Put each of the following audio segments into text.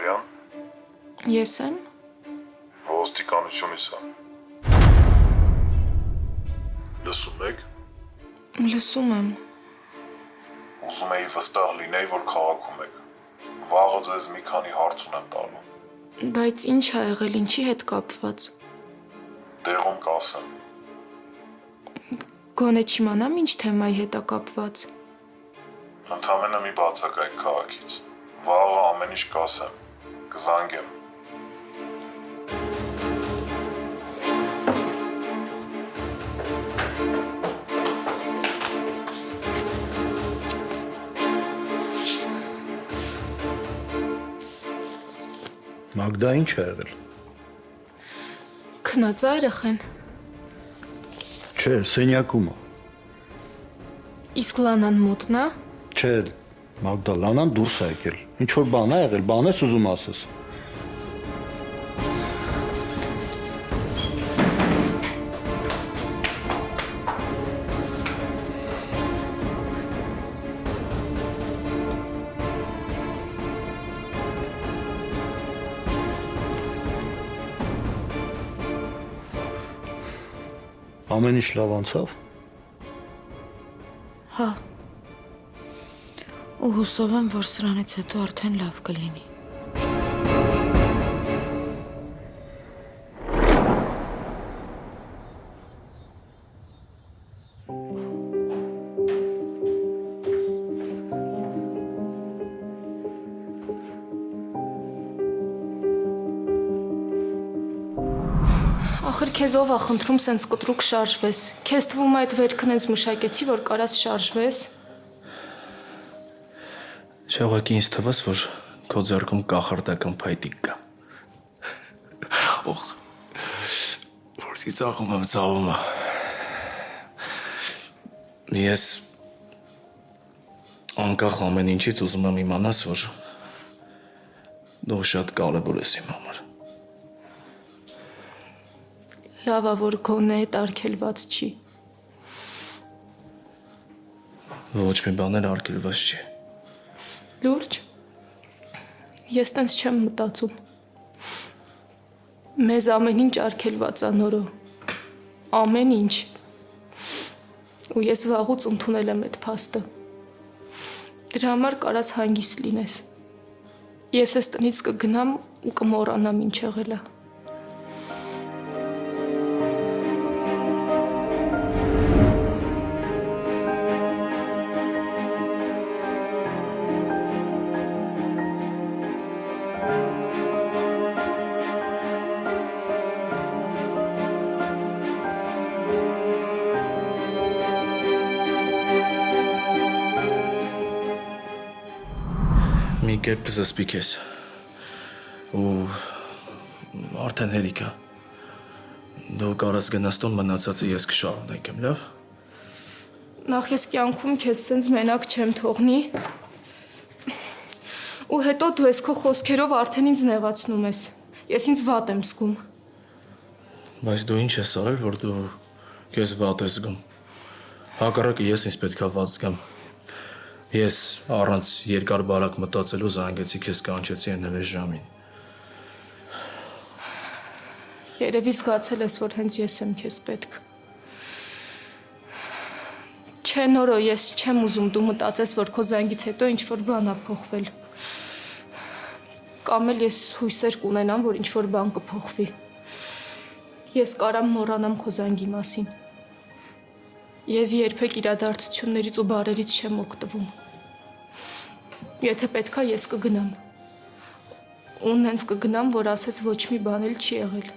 Բաղդասարյան, Ես եմ։ ոստիկանությունից եմ։ Լսում եք, Լսում եմ։ ուզում էի վստահ լինեի, որ քաղաքում եք։ Վաղը ձեզ մի քանի հարց ունեմ տալու։ Բայց ինչ ա եղել, ինչի հետ կապված։ Տեղում կասեմ։ Գոնե չիմանամ ինչ թեմայի հետ ա կապված։ Ընդամենը մի բացակայք քաղաքից։ Վաղը ամեն ինչ կասեմ։ Կզանգեմ։ Մագդա ինչ ա եղել։ Քնած ա երեխեն։ Չէ, սենյակում ա։ Իսկ Լանան մոտն ա։ Չէ, Մագդա, Լանան դուրս ա եկել։ Ինչ որ բան ա եղել, բան ես ուզում ասես։ Ամեն ինչ լավ անցավ։ Հա։ Ու հուսով եմ, որ սրանից հետո արդեն լավ կլինի։ Ախր քեզ ով ա խնդրում սենց կտրուկ շարժվես։ Քեզ թվում է այդ վերքն ինձ մշակեցի, որ կարաս շարժվես։ Չէ, ուղղակի ինձ թվաց, որ քո ձեռքում կախարդական փայտիկ կա։ Օխ, որ ծիծաղում եմ ծավում։ Ես անկախ ամեն ինչից ուզում եմ իմանաս, որ դու շատ կարևոր ես իմ համար։ Լավ ա, որ գոնե այդ արգելված չի։ Ոչ մի բան էլ արգելված չի։ Լուրջ։ Ես տենց չեմ մտածում։ Մեզ ամեն ինչ արգելված ա նորո։ Ամեն ինչ։ Ու ես վաղուց ընդունել եմ այդ փաստը։ Դրա համար կարաս հանգիստ լինես։ Ես այս տնից կգնամ ու կմոռանամ ինչ եղել ա։ Մի կերպ զսպիկ ես ու արդեն հերիք ա։ Դու կարաս գնաս տուն, մնացածը ես կշարունակեմ, լավ։ Նախ ես կյանքում քեզ սենց մենակ չեմ թողնի։ Ու հետո դու ես քո խոսքերով արդեն ինձ նեղացնում ես։ Ես ինձ վատ եմ զգում։ Բայց դու ինչ ես արել, որ դու քեզ վատ ես զգում։ Հակառակը ես ինձ պետքա վատ զգամ։ Ես առանց երկար բարակ մտածելու զանգեցի քեզ կանչեցի այն այս ժամին։ Երևի զգացել ես, որ հենց ես եմ քեզ պետք։ Չէ նորո, ես չեմ ուզում դու մտածես, որ քո զանգից հետո ինչ-որ բան ա փոխվել։ Կամ էլ ես հույսեր կունենամ, որ ինչ-որ բան կփոխվի։ Ես կարամ մոռանամ քո զանգի մասին։ Ես երբեք իրադարձություններից ու բարերից չեմ օգտվում։ Եթե պետքա ես կգնամ։ Ու նենց կգնամ, որ ասես ոչ մի բան էլ չի եղել։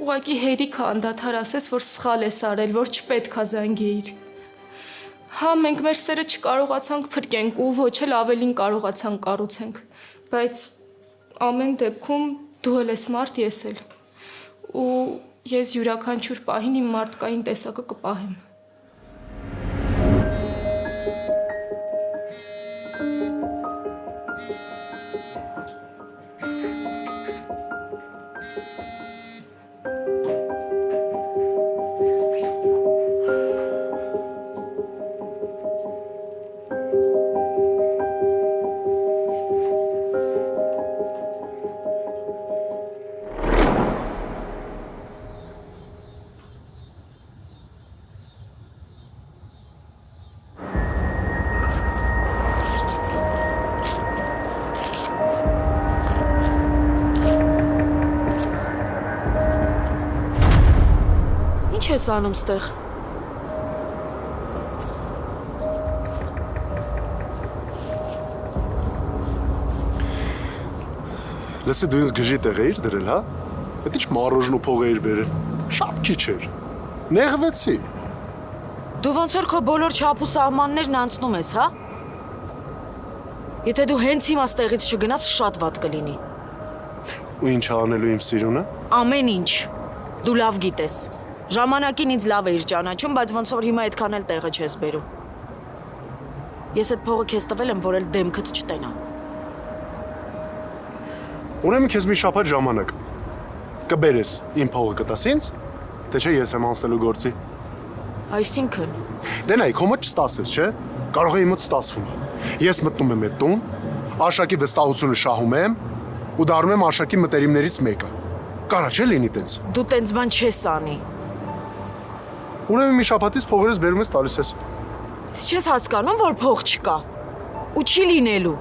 Ուղղակի հերիք ա անդադար ասես, որ սխալ ես արել, որ չպետքա զանգեիր։ Հա, մենք մեր սերը չկարողացանք փրկենք ու ոչ էլ ավելին կարողացանք կառուցենք, բայց ամեն դեպքում դու էլ ես մարդ, ես էլ։ Ու ես յուրաքանչյուր պահին իմ մարդկային տեսակը կպահեմ։ Ինչ ես անում ստեղ։ Լսի դու ինձ գժի տեղ էիր դրել, հա? Այդ ինչ մարոժն ու փող էիր բերել։ Շատ քիչ էր։ Նեղվեցի։ Դու ոնց որ քո բոլոր չափ ու սահմաններն անցնում ես, հա? Եթե դու հենց հիմա ստեղից չգնաս, շատ վատ կլինի։ Ու ինչ անելու իմ սիրունը։ Ամեն ինչ։ Դու լավ գիտես։ Ժամանակին ինձ լավ էիր ճանաչում, բայց ոնց որ հիմա այդքան էլ տեղը չես բերում։ Ես այդ փողը քեզ տվել եմ, որ էլ դեմքդ չտենա։ Ուրեմն քեզ մի շաբաթ ժամանակ։ Կբերես իմ փողը կտաս ինձ, թե չէ ես եմ անցնելու գործի։ Այսինքն։ Դե նայ, քո մոտ չստացվեց, չէ՞։ Կարող է իմ մոտ ստացվում։ Ես մտնում եմ այդ տուն, Արշակի վստահությունը շահում եմ ու դառնում եմ Արշակի մտերիմներից մեկը։ Կարա չէ լինի տենց։ Դու տենց բան չես անի։ Ուրեմն մի շաբաթից փողերս բերում ես տալիս ես։ Չես հասկանում, որ փող չկա։ Ու չի լինելու։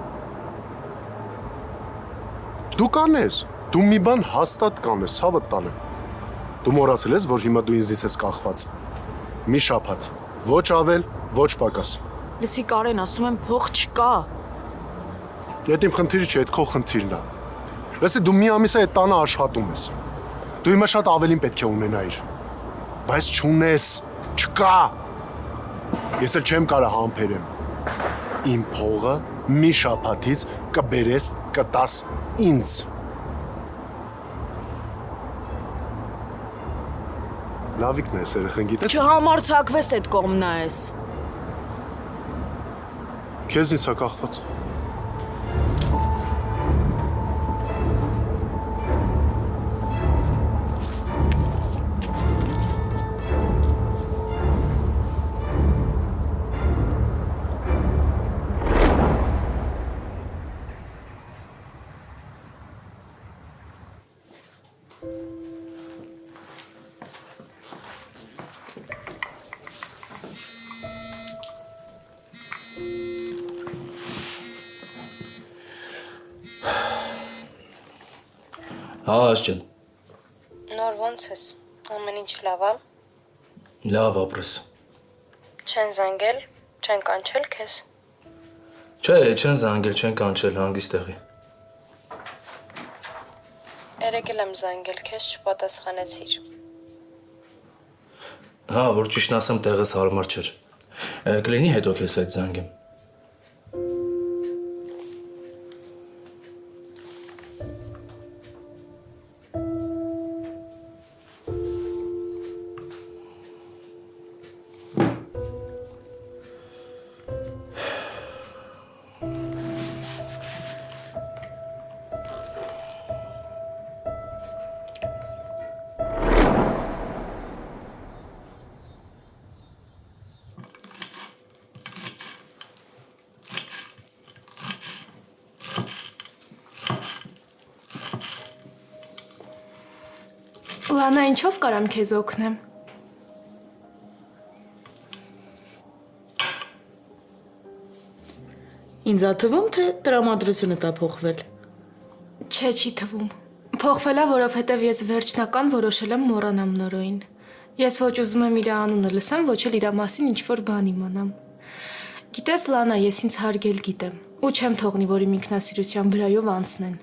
Դու կանես, դու մի բան հաստատ կանես, ցավդ տանեմ։ Դու մոռացել ես, որ հիմա դու ինձից ես կախված։ Մի շաբաթ, ոչ ավել, ոչ պակաս։ Լսի Կարեն, ասում եմ փող չկա։ Այդ իմ խնդիրը չէ, այդ քո խնդիրն է։ Լսի, դու մի ամիս է այդ տանը աշխատում ես։ Դու հիմա շատ ավելին պետք է ունենայիր։ Բայց չունես, չկա։ Ես էլ չեմ կարա համբերեմ։ Իմ փողը մի շաբաթից կբերես, կտաս ինձ։ Լավիկն ես երեխեն գիտես։ Չհամարձակվես այդ կողմն ես։ Քեզնից է կախված։ Հա, աշջան։ Նոր ոնց ես, ամեն ինչ լավ է։ Լավ ապրես։ Չեն զանգել, չեն կանչել քեզ։ Չէ, չեն զանգել, չեն կանչել հանգիստ տեղի։ Երեկ էլ եմ զանգել քեզ, չպատասխանեցիր։ Հա, որ ճիշտն ասեմ, տեղս հարմար չէր։ Կլինի հետո քեզ այդ զանգեմ։ Լանա, ինչով կարամ քեզ օգնեմ։ Ինձ ա թվում, թե տրամադրությունը տա փոխվել։ Չէ, չի թվում։ Փոխվելա, որովհետև ես վերջնական որոշել եմ մոռանամ Նորոյին։ Ես ոչ ուզում եմ իր անունը լսեմ, ոչ էլ իր մասին ինչ-որ բան իմանամ։ Գիտես, Լանա, ես ինձ հարգել գիտեմ, ու չեմ թողնի, որ իմ ինքնասիրության վրայով անցնեն։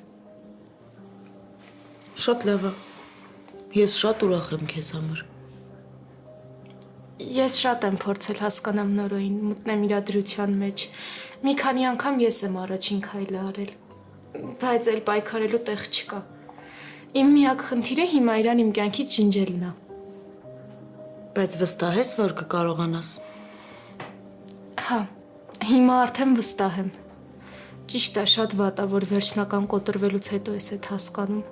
Շատ լավ է։ Ես շատ ուրախ եմ քեզ համար։ Ես շատ եմ փորձել հասկանամ Նորոյին, մտնեմ իր դրության մեջ։ Մի քանի անգամ ես եմ առաջին քայլը արել, բայց էլ պայքարելու տեղ չկա։ Իմ միակ խնդիրը հիմա իրան իմ կյանքից ջնջելն է։ Բայց վստահ ես, որ կկարողանաս։ Հա, հիմա արդեն վստահ եմ։ Ճիշտ է, շատ վատ է, որ վերջնական կոտրվելուց հետո ես այդ հասկանում։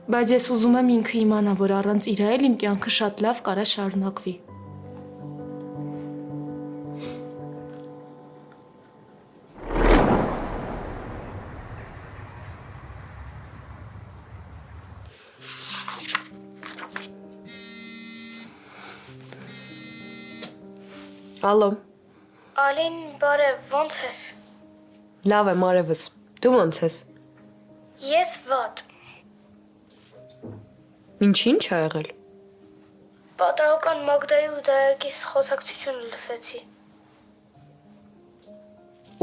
Բայց ես ուզում եմ ինքը իմանա, որ առանց իրա էլ իմ կյանքը շատ լավ կարա շարունակվի։ Ալո, Ալին, բարև, ոնց ես։ լավ եմ, արևս։ Դու ոնց ես։ Ես վատ։ Ինչ ա եղել։ Պատահական Մագդայի ու Դայակիս խոսակցությունը լսեցի։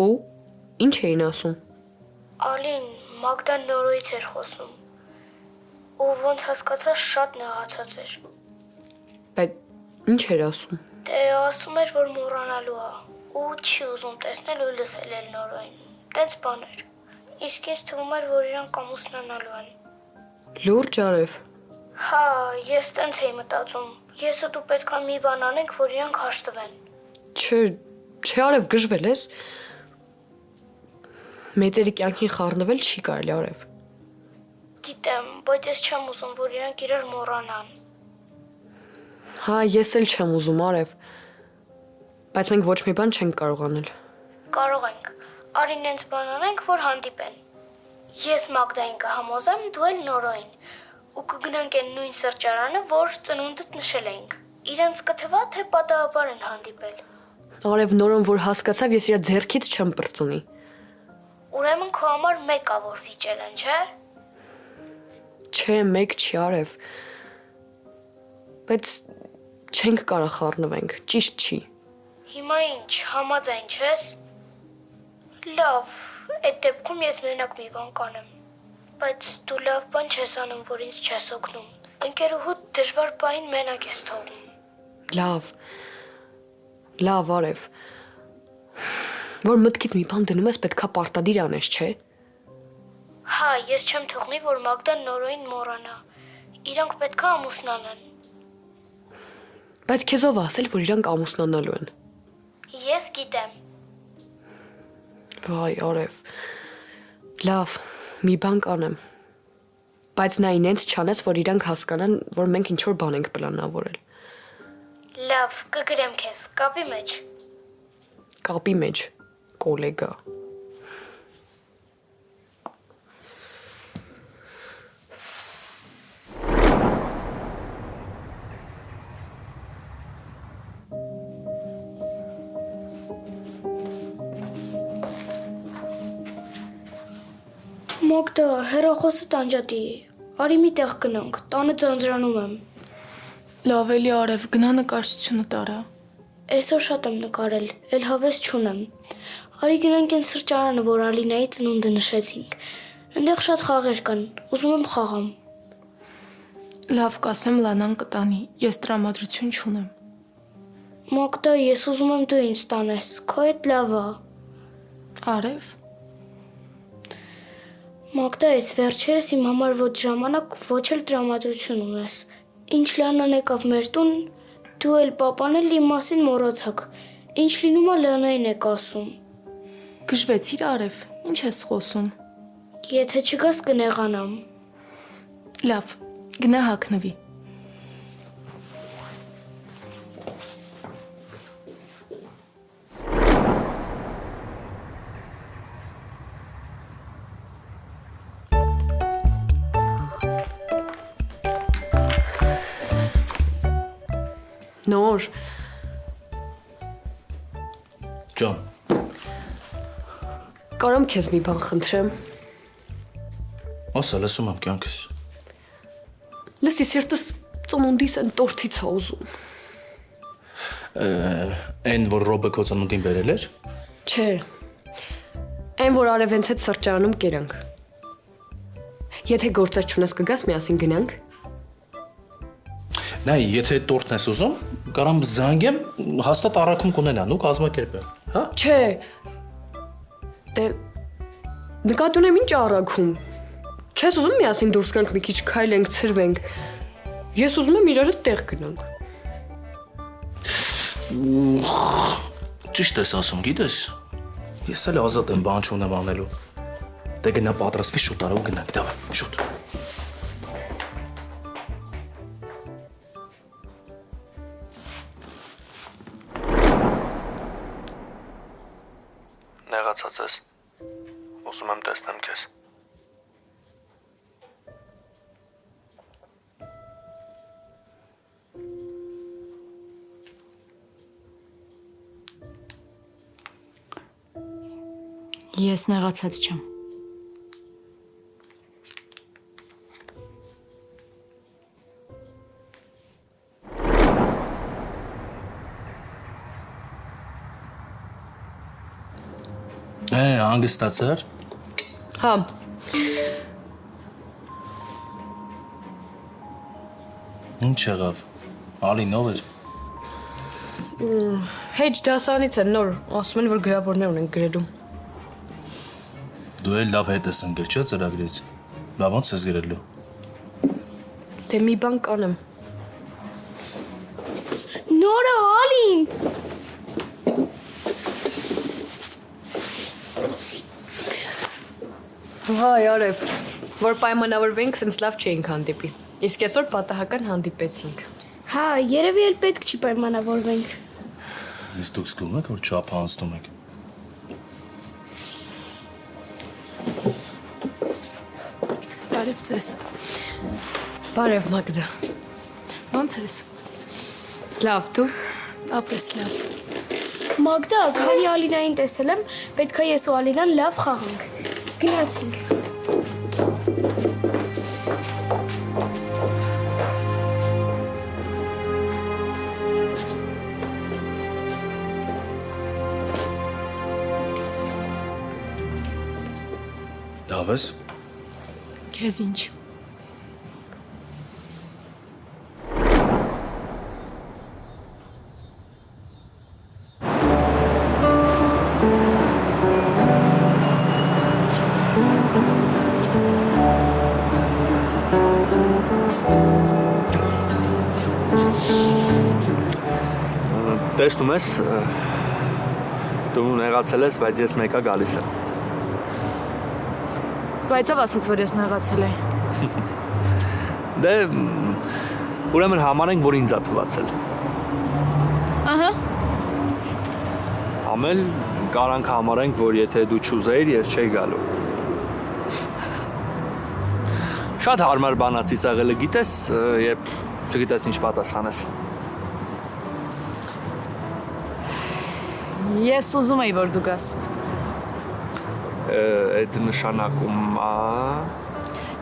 Ու ինչ էին ասում։ Ալին Մագդան նորույց էր խոսում։ Ու ոնց հասկացա շատ նեղացած էր։ Բայց ինչ էր ասում։ Դե ասում էր, որ մոռանալու է ու չի ուզում տեսնել ու լսել էլ նորույն։ Տենց բան էր։ Իսկ ինձ թվում էր, որ իրանք ամուսնանալու են։ Լուրջ արև։ Հա, ես տենց էի մտածում։ Ես ու դու պետք է մի բան անենք, որ իրանք հաշտվեն։ Չէ արև գժվել ես։ Մեծերի կյանքին խառնվել չի կարելի արև։ Գիտեմ, բայց ես չեմ ուզում, որ իրանք իրար մոռանան։ Հա, ես էլ չեմ ուզում արև։ Բայց մենք ոչ մի բան չենք կարող անել։ Կարող ենք։ Արին նենց բան անենք, որ հանդիպեն։ Ես Մագդային կհամոզեմ, դու էլ նորոյին։ Ու կգնանք այն նույն սրճարանը, որ ծնունդդ նշել էինք։ Իրենց կթվա, թե պատահաբար են հանդիպել։ Արև նորոն որ հասկացավ, ես իր ձեռքից չեմ պրծունի։ Ուրեմն քո համար մեկ ա որ վիճել են, չէ՞։ Չէ, մեկ չի արև։ Բայց չենք կարող խառնվենք, ճիշտ չի։ Հիմա ինչ, համաձայն չես։ Լավ, այդ դեպքում ես մենակ մի բան կանեմ։ Բայց դու լավ բան չես անում, որ ինձ չես օգնում։ Ընկերուհուդ դժվար բային մենակ ես թողում։ Լավ արև։ Որ մտքիդ մի բան դնում ես, պետքա պարտադիր անես, չէ։ Հա, ես չեմ թողնի, որ Մագդան նորոյին մոռանա։ Իրանք պետքա ամուսնանան։ Բայց քեզ ով ասել, որ իրանք ամուսնանալու են։ Ես գիտեմ։ Վայ, արև։ Լավ, մի բան կանեմ։ Բայց նա ինենց չանես, որ իրանք հասկանան, որ մենք ինչ-որ բան ենք պլանավորել։ Լավ, կգրեմ քեզ, կապի մեջ։ Կապի մեջ, կոլեգա։ Մագդա, հեռախոսը տանջատի։ Արի մի տեղ գնանք, տանը ձանձրանում եմ։ Լավ էլի արև, գնա նկարչությունը տարա։ Այսօր շատ եմ նկարել, էլ հավես չունեմ։ Արի գնանք այն սրճարանը, որ Ալինայի ծնունդը նշեցինք։ Այնտեղ շատ խաղեր կան, ուզում եմ խաղամ։ Լավ կասեմ Լանան կտանի, ես տրամադրություն չունեմ։ Մագդա, ես ուզում եմ դու ինձ տանես, քո հետ լավ է։ Արև։ Մագդա, ես վերջերս իմ համար ոչ ժամանակ, ոչ էլ տրամադրություն ունես։ Ինչ Լանան եկավ մեր տուն, դու էլ պապան էլ իմ մասին մոռացաք։ Ինչ լինում է Լանային եք ասում։ Գժվեցիր Արև, ինչ ես խոսում։ Եթե չգաս կնեղանամ։ Լավ, գնա հագնվի։ Նոր։ Ջան, Կարամ քեզ մի բան խնդրեմ։ ասա լսում եմ կյանքս։ Լսի սիրտս ծնունդիս են տորթից է ուզում։ Այն որ Ռոբը քո ծնունդին բերել էր։ Չէ։ Այն որ արևենց հետ սրճարանում կերանք։ Եթե գործած չունես կգաս միասին գնանք։ Նայ, եթե տորտն ես ուզում, կարամ զանգեմ, հաստատ առաքում կունենան ու կազմակերպեն, հա։ Չէ։ Դե նկատի ունեմ ինչ առաքում։ Չես ուզում միասին դուրս գանք մի քիչ քայլենք, ցրվենք։ Ես ուզում եմ իրար հետ տեղ գնանք։ Ճիշտ ես ասում, գիտես։ Ես էլ ազատ եմ, բան չունեմ անելու։ Դե գնա պատրաստվի շուտ արավ գնանք, դավա, շուտ։ Նեղացած ես։ Ուզում եմ տեսնեմ քեզ։ Ես նեղացած չեմ։ Հանգստացար։ Հա, Ինչ եղավ։ Ալին ով էր։ հեչ դասանից են նոր, ասում են, որ գրավորներ ունեն գրելու։ Դու էլ լավ հետ ես ընկել, չէ՞ ծրագրից։ Բա ո՞նց ես գրելու։ Դե մի բան կանեմ։ Նորը Ալին։ Հայ, արև, որ պայմանավորվենք, սենց լավ չէինք հանդիպի։ Իսկ այսօր պատահական հանդիպեցինք։ Հա, երևի էլ պետք չի պայմանավորվենք։ Իսկ դուք զգում եք, որ չափահանցնում եք։ Բարև ձեզ։ Բարև Մագդա։ Ո՞նց ես։ Լավ, դու։ Ապրես լավ։ Մագդա, քանի Ալինային տեսել եմ, պետք է ես ու Ալինան լավ խաղանք։ Գնացինք։ Լավ ես։ Քեզ ինչ։ Տեսնում ես, դու նեղացել ես, բայց ես մեկա գալիս եմ։ Բայց ով ասաց, որ ես նեղացել եմ։ Դե ուրեմն համարենք, որ ինձ է թվացել։ Ահա։ Ամել կարանք համարենք, որ եթե դու չուզեիր, ես չէի գալու։ Շատ հարմար բան է ծիծաղելը, գիտես, երբ չգիտես ինչ պատասխանես։ Ես ուզում էի, որ դու գաս։ Այդ նշանակում է…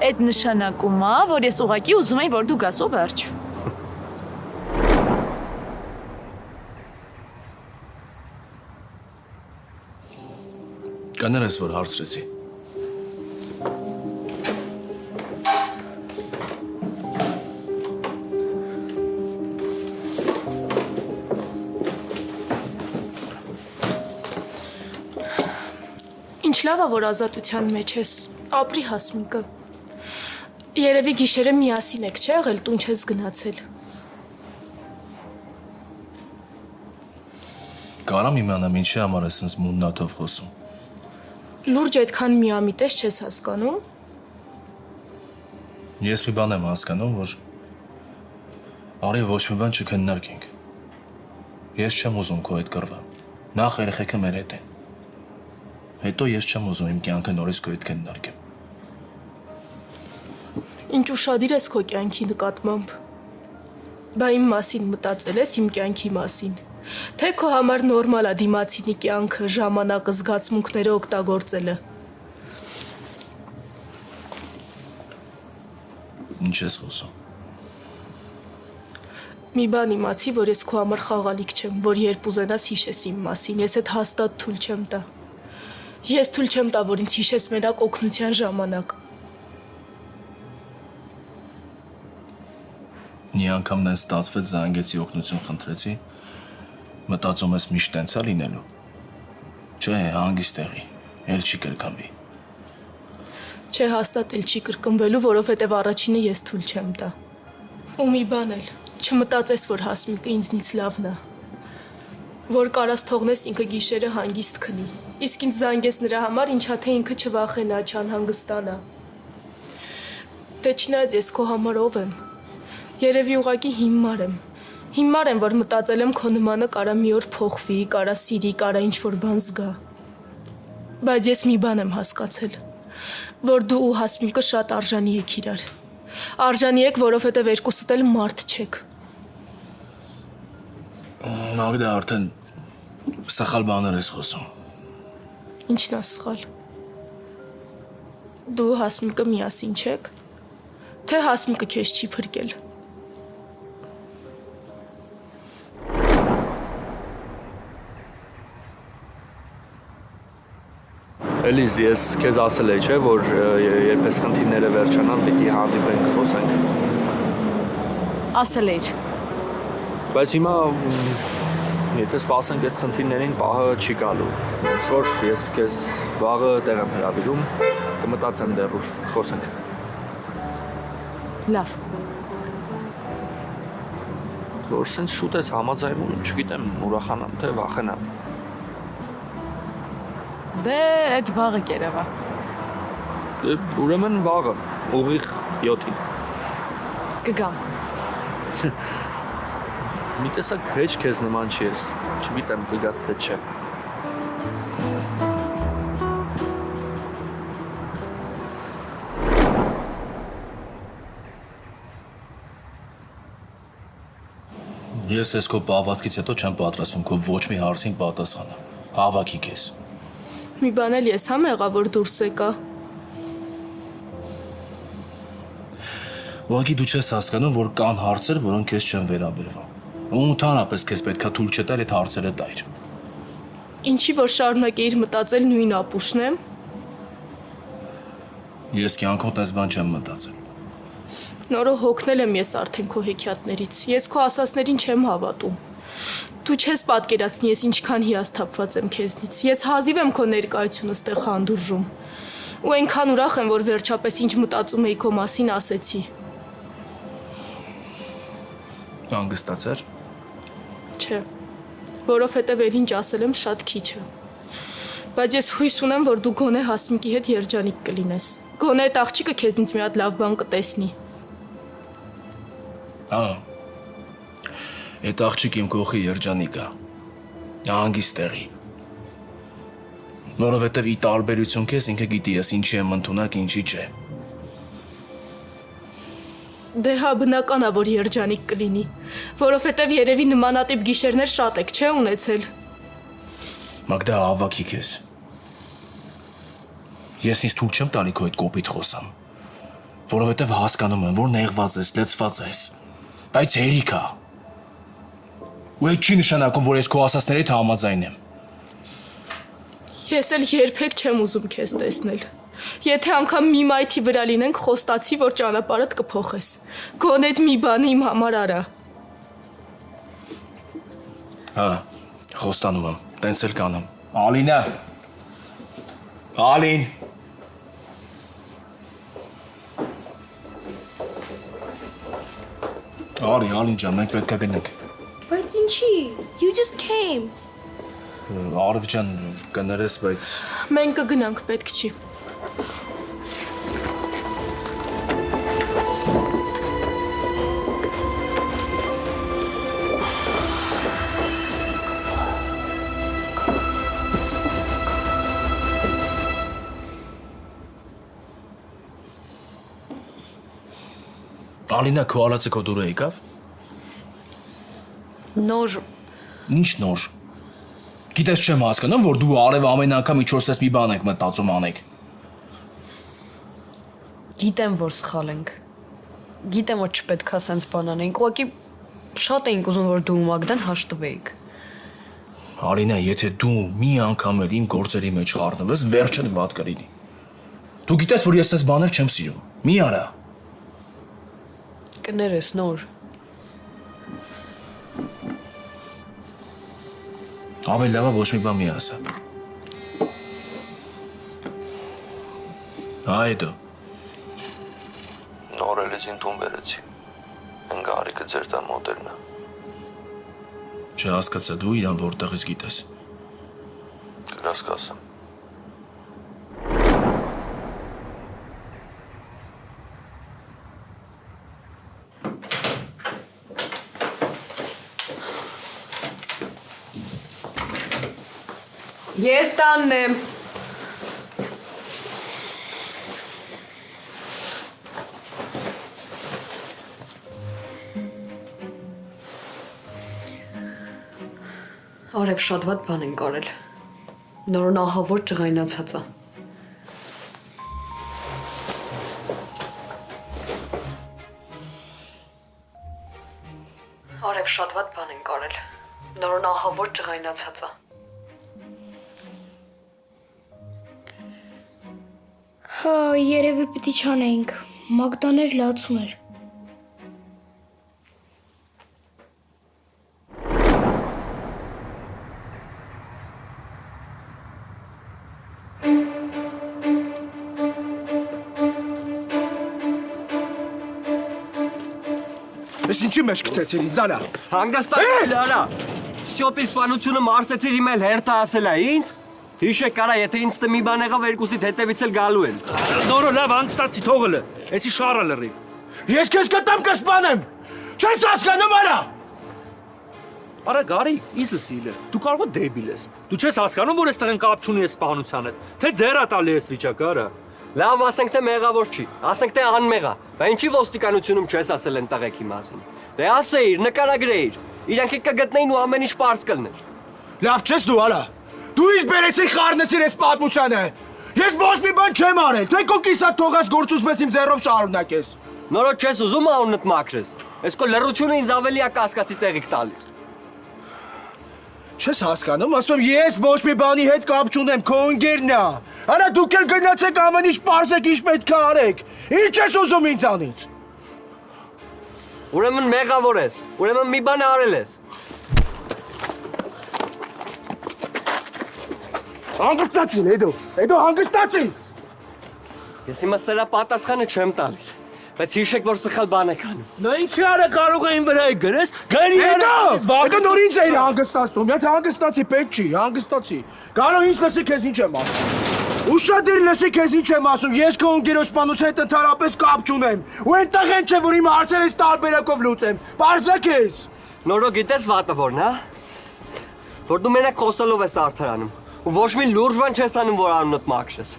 Այդ նշանակում է, որ ես ուղղակի ուզում էի, որ դու գաս ու վերջ։ Կներես, որ հարցրեցի։ Ինչ լավ է, որ ազատության մեջ ես։ Ապրի Հասմիկը։ Երևի գիշերը միասին եք, չէ՞ եղել, տուն չես գնացել։ Կարամ իմանամ ինչի համար ես ինձ մուննաթով խոսում։ Լուրջ այդքան միամիտես չես հասկանում։ Ես մի բան եմ հասկանում, որ արի ոչ մի բան չքննարկենք։ Ես չեմ ուզում քո հետ կռվեմ։ Նախ երեխեքը մեր հետ են։ Հետո ես չեմ ուզում իմ կյանքը նորից քո հետ քննարկեմ։ Ինչ ուշադիր ես քո կյանքի նկատմամբ։ Բա իմ մասին մտածել ես իմ կյանքի մասին։ Թե քո համար նորմալ է դիմացինի կյանքը, ժամանակը, զգացմունքները օգտագործելը։ Ինչ ես խոսում։ Մի բան իմացի, որ ես քո համար խաղալիք չեմ, որ երբ ուզենաս հիշես իմ մասին, ես այդ հաստատ թույլ չեմ տա։ Ես թույլ չեմ տա, որ ինձ հիշես մենակ օգնության ժամանակ։ Մի անգամ նենց ստացվեց զանգեցի օգնություն խնդրեցի, մտածում ես միշտ տենց է լինելու։ Չէ, հանգիստ տեղի, էլ չի կրկնվի։ Չէ, հաստատ էլ չի կրկնվելու, որովհետև առաջինը ես թույլ չեմ տա։ Ու մի բան էլ, չմտածես, որ Հասմիկը ինձնից լավն է։ Որ կարաս թողնես ինքը գիշերը հանգիստ քնի։ Իսկ ինձ զանգես նրա համար, ինչա թե ինքը չվախենա, չանհանգստանա։ Դե չնայած ես քո համար ով եմ։ Երևի ուղղակի հիմար եմ։ Հիմար եմ, որ մտածել եմ քո նմանը կարա մի օր փոխվի, կարա սիրի, կարա ինչ-որ բան զգա։ Բայց ես մի բան եմ հասկացել, որ դու ու Հասմիկը շատ արժանի եք իրար։ Արժանի եք, որովհետև երկուսդ էլ մարդ չեք։ Մագդա արդեն սխալ բաներ ես խոսում։ Ինչն է սխալ։ Դու Հասմիկը միասին չեք։ Թե Հասմիկը քեզ չի փրկել։ Էլիզ, ես քեզ ասել էի, չէ, որ երբ էս խնդիրները վերջանան, պիտի հանդիպենք, խոսենք։ Ասել էիր։ Բայց հիմա եթե սպասենք այդ խնդիրներին, պահը չի գալու։ Ոնց որ ես քեզ վաղը տեղ եմ հրավիրում, կմտածեմ դեռ խոսենք։ Լավ։ Որ սենց շուտ ես համաձայնում, չգիտեմ, ուրախանամ թե վախենամ։ Դե այդ վաղը կերևա։ Դե ուրեմն վաղը, ուղիղ 7-ին։ Կգամ։ Մի տեսակ հեչ քեզ նման չի ես, չգիտեմ կգաս թե չէ։ Ես ես քո պահվածքից հետո չեմ պատրաստվում քո ոչ մի հարցին պատասխանեմ։ Հավաքի քեզ։ Մի բան էլ ես համ եղա, որ դուրս եկա։ Ուղղակի դու չես հասկանում, որ կան հարցեր, որոնք քեզ չեն վերաբերվում։ Ու ընդհանրապես քեզ պետքա թույլ չտալ այդ հարցերը տայր։ Ինչի որ շարունակեիր մտածել նույն ապուշն եմ։ Ես կյանքում տես բան չեմ մտածել։ Նորը հոգնել եմ ես արդեն քո հեքիաթներից։ Ես քո ասածներին չեմ հավատում։ Դու չես պատկերացնի ես ինչքան հիասթափված եմ քեզնից։ Ես հազիվ եմ քո ներկայությունը ստեղ հանդուրժում։ Ու այնքան ուրախ եմ, որ վերջապես ինչ մտածում էի քո մասին ասեցի։ Հանգստացար։ Չէ, որովհետև էլ ինչ ասել եմ շատ քիչ է։ Բայց ես հույս ունեմ, որ դու գոնե Հասմիկի հետ երջանիկ կլինես։ Գոնե այդ աղջիկը քեզնից մի հատ լավ բան կտեսնի։ Այդ աղջիկ իմ կողքի երջանիկ է։ Հանգիստ տեղի։ Որովհետև ի տարբերություն քեզ ինքը գիտի ես ինչի եմ ընդունակ, ինչի չէ։ Դե հա բնական է, որ երջանիկ կլինի, որովհետև երևի նմանատիպ գիշերներ շատ եք, չէ՞ ունեցել։ Մագդա, հավաքի քեզ։ Ես ինձ թույլ չեմ տալի քո այդ կոպիտ խոսամ, որովհետև հասկանում եմ, որ նեղված ես, լեցված ես, բայց հերիք է։ Ու այդ չի նշանակում, որ ես քո ասածների հետ համաձայն եմ։ Ես էլ երբեք չեմ ուզում քեզ տեսնել։ Եթե անգամ մի մայթի վրա լինենք, խոստացի, որ ճանապարհդ կփոխես։ Գոնե այդ մի բանը իմ համար արա։ Հա, խոստանում եմ, տենց էլ կանեմ։ Ալինա։ Ալին։ Ալին ջան, մենք պետք է գնանք։ Բայց ինչի? You just came. Արև ջան, կներես, բայց Մենք կգնանք, պետք չի։ Ալինա, քո արածը քո դուրը եկավ։ Նոր Ինչ նոր։ Գիտես չեմ հասկանում, որ դու արև ամեն անգամ ինչ-որս մի բան եք մտածում անեք։ գիտեմ, որ սխալ ենք։ Գիտեմ, որ չպետք է սենց բան անենք։ Ուղղակի շատ էինք ուզում, որ դու ու Մագդան հաշտվեիք։ Ալինա, եթե դու մի անգամ էլ իմ գործերի մեջ խառնվես, վերջդ վատ կլինի։ Դու գիտես, որ ես այս բաներ չեմ սիրում։ Մի արա։ Կներես նոր։ Ավելի լավ է ոչ մի բան մի ասա։ Այդո։ Նոր էլիզին տուն վերեցի։ Են գարիկը ձեր տան մոդելն է։ Չհասկացա դու իրան որտեղից գիտես։ Կգաս կասեմ։ Ես տանն եմ։ Արև շատ վատ բան ենք արել։ Նորն ահավոր ջղայնացած է։ Արև շատ վատ բան ենք արել։ Նորն ահավոր ջղայնացած է։ Հա, երևի պիտի չանեինք։ Մագդաներ լացում էր։ Ես ինչի մեջ գցեցիր ինձ արա։ Հանգստացիր արա։ Սյոպի սպանությունը մարսեցիր իմ էլ հերթը ասել է ինձ։ Հիշեք կարա, եթե ինձ մի բան եղավ երկուսիդ հետևից էլ գալու են։ Նորո լավ հանգստացի թողը։ Էսի շարը լրիվ։ Ես քեզ կտամ կսպանեմ։ Չես հասկանում արա։ Արա գարի, ինձ լսիլ է։ Դու կարող ես դեբիլ ես։ Դու չես հասկանում, որ այստեղ են կապ չունի այս սպանության հետ։ Թե ձերա տալի ես վիճակը, արա։ Լավ, ասենք թե մեղավոր չի, ասենք թե անմեղ է, բա ինչի ոստիկանությունում չես ասել են տղեկի մասին։ Դե ասեիր, նկարագրեիր, իրանք կգտնեին ու ամեն ինչ պարզ կլներ։ Լավ չես դու արա։ Դու ինձ բերեցի խառնեցիր այս պատմությանը։ Ես ոչ մի բան չեմ արել, թե քո կիսատ թողած գործում ես իմ ձեռով շարունակես։ Նորո չես ուզում անունդ մաքրես։ Այս քո լռությունը ինձ ավելի է կասկածի տեղիք տալիս։ Չես հասկանում, ասում ես ոչ մի բանի հետ կապ չունեմ, քո ընկերն է։ Արա դուք էլ գնացեք ամեն ինչ պարզեք, ինչ պետք է արեք։ Ինչ ես ուզում ինձանից։ Ուրեմն մեղավոր ես, ուրեմն մի բան արել ես։ Հանգստացի, հետո հանգստացի։ Ես հիմա սրա պատասխանը չեմ տալիս, բայց հիշեք, որ սխալ բան եք անում։ Նա ինչի արա կարող է իմ վրա գրես, գերի Հետո նոր ինձ էիր հանգստացնում, եթե հանգստացի պետք չի, հանգստացի։ Կարող ինձ լսի քեզ ինչ եմ ասում։ Ուշադիր լսի քեզ ինչ եմ ասում, ես քո ընկերոջպանության հետ ընդհանրապես կապ չունեմ։ Ու այնտեղ են չէ, որ իմ հարցերը ես տարբերակով լուծեմ։ Պարզա քեզ։ Նորո գիտես վատը որն է, որ դու մենակ խոսելով ես արդարանում, ու ոչ մի լուրջ բան չես անում, որ անունդ մաքրես։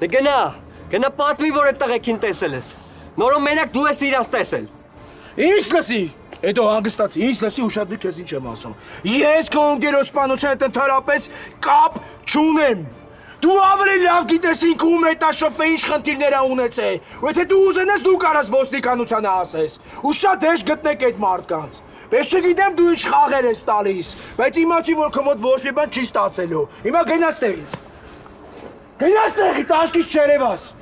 Դե գնա պատմի, որ այդ տղեկին տեսել ես։ Նորո մենակ դու ես իրանց տեսել։ Ինչ լսի։ Հետո հանգստացի, ինչ լսի, ուշադրի քեզ ինչ եմ ասում։ Ես քո ընկերոջպանության հետ ընդհանրապես կապ չունեմ։ Դու ավելի լավ գիտես ինքը ում հետաշոֆը ինչ խնդիրներ է ունեցել։ Ու եթե դու ուզենաս դու կարաս ոստիկանությանը ասես։ Ու շատ հեշտ գտնեք այդ մարդկանց։ Ես չգիտեմ դու ինչ խաղեր ես տալիս, բայց իմացի որ քո մոտ ոչ մի բան չի ստացելու։ Հիմա գնաս տեղից։ Գնաս տեղից, աշկից չերևաս։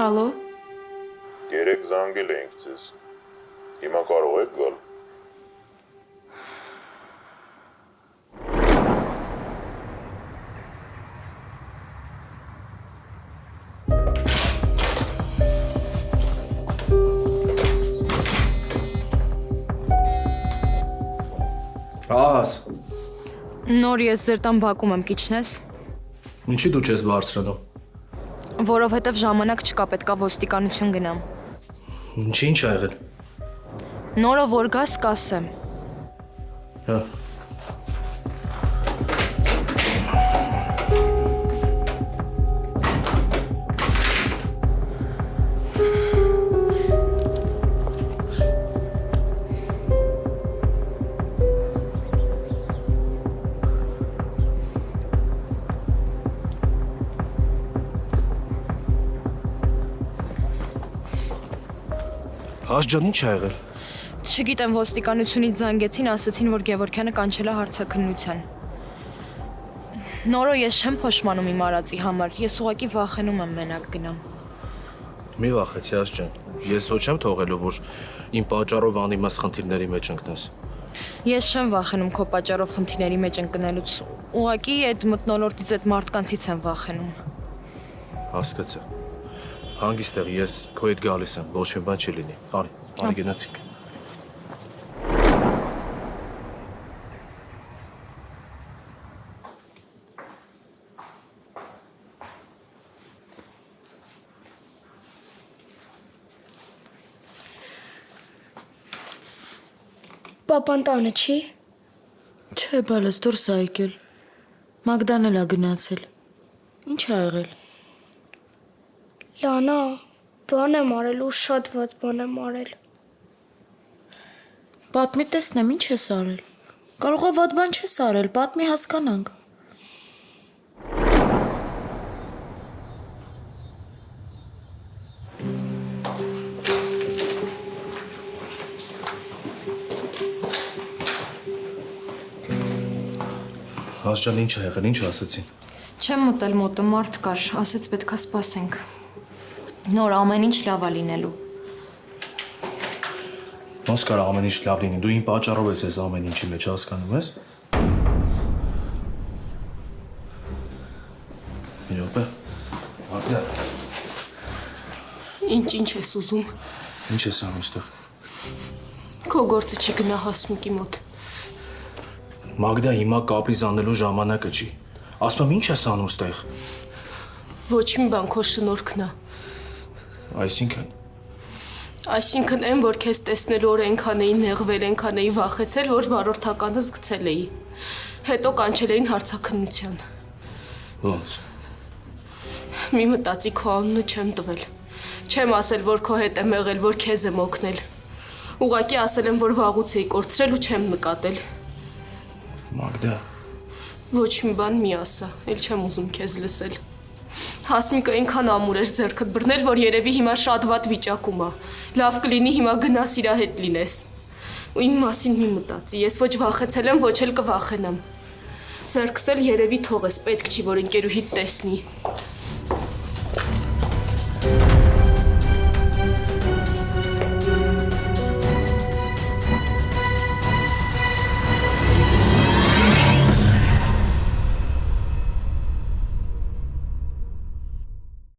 Ալո։ Երեք զանգել էինք ձեզ։ Հիմա կարող եք գալ։ Ահաս։ Նոր ես ձեր տան բակում եմ, կիչնես։ Ինչի դու չես բարձրանում։ Որովհետև ժամանակ չկա, պետքա ոստիկանություն գնամ։ Ինչ ա եղել։ Նորը որ գաս կասեմ։ Հա։ Հաշ ջան, ինչ ա եղել։ Չգիտեմ, ոստիկանությունից զանգեցին, ասացին, որ Գևորգյանը կանչել է հարցաքննության։ Նորո ես չեմ փոշմանում իմ արածի համար, ես ուղղակի վախենում եմ մենակ գնամ։ Մի վախեցի, Աս ջան։ Ես ոչ չեմ թողելու, որ իմ պատճառով անիմաստ խնդիրների մեջ ընկնես։ Ես չեմ վախենում քո պատճառով խնդիրների մեջ ընկնելուց։ Ուղղակի այդ մթնոլորտից այդ մարդկանցից եմ վախենում։ Հասկացա։ Հանգիստ եղի, ես քո հետ գալիս եմ, ոչ մի բան չի լինի։ Արի գնացինք։ Պապան տանը չի։ Չէ, բալես դուրս ա եկել։ Մագդան էլ ա գնացել։ Ինչ ա եղել։ Լանա, բան եմ արել ու շատ վատ բան եմ արել։ Պատմի տեսնեմ, ինչ ես արել։ Կարող է վատ բան չես արել, պատմի հասկանանք։ Հասջան ինչ ա եղել, ինչ ասեցին։ Չեմ մտել մոտը, մարդ կար, ասեց պետքա սպասենք։ Նոր ամեն ինչ լավ ա լինելու։ Ոնց կարող ամեն ինչ լավ լինի։ Դու իմ պատճառով ես այս ամեն ինչի մեջ հասկանում ես։ Մի րոպե։ Մագդա, Ինչ ես ուզում։ ինչ ես անում այստեղ։ Քո գործը չի գնա Հասմիկի մոտ։ Մագդա, հիմա կապրիզանելու ժամանակը չի։ Ասում եմ, ինչ ես անում այստեղ։ Ոչ մի բան քո շնորհքն է։ Այսինքն այն, որ քեզ տեսնելու օր այնքան էի նեղվել, այնքան էի վախեցել, որ վարորդականս գցել էի։ Հետո կանչել էին հարցաքննության։ Ոնց։ Մի մտածի քո անունը չեմ տվել։ Չեմ ասել, որ քո հետ եմ եղել, որ քեզ եմ օգնել։ Ուղղակի ասել եմ, որ վաղուց էի կորցրել ու չեմ նկատել։ Մագդա։ Ոչ մի բան մի ասա, էլ չեմ ուզում քեզ լսել։ Հասմիկը այնքան ամուր էր ձեռքդ բռնել, որ երևի հիմա շատ վատ վիճակում է։ Լավ կլինի հիմա գնաս իրա հետ լինես։ Ու իմ մասին մի մտածի, ես ոչ վախեցել եմ, ոչ էլ կվախենամ։ Ձեռքս էլ երևի թողես, պետք չի, որ ընկերուհիդ տեսնի։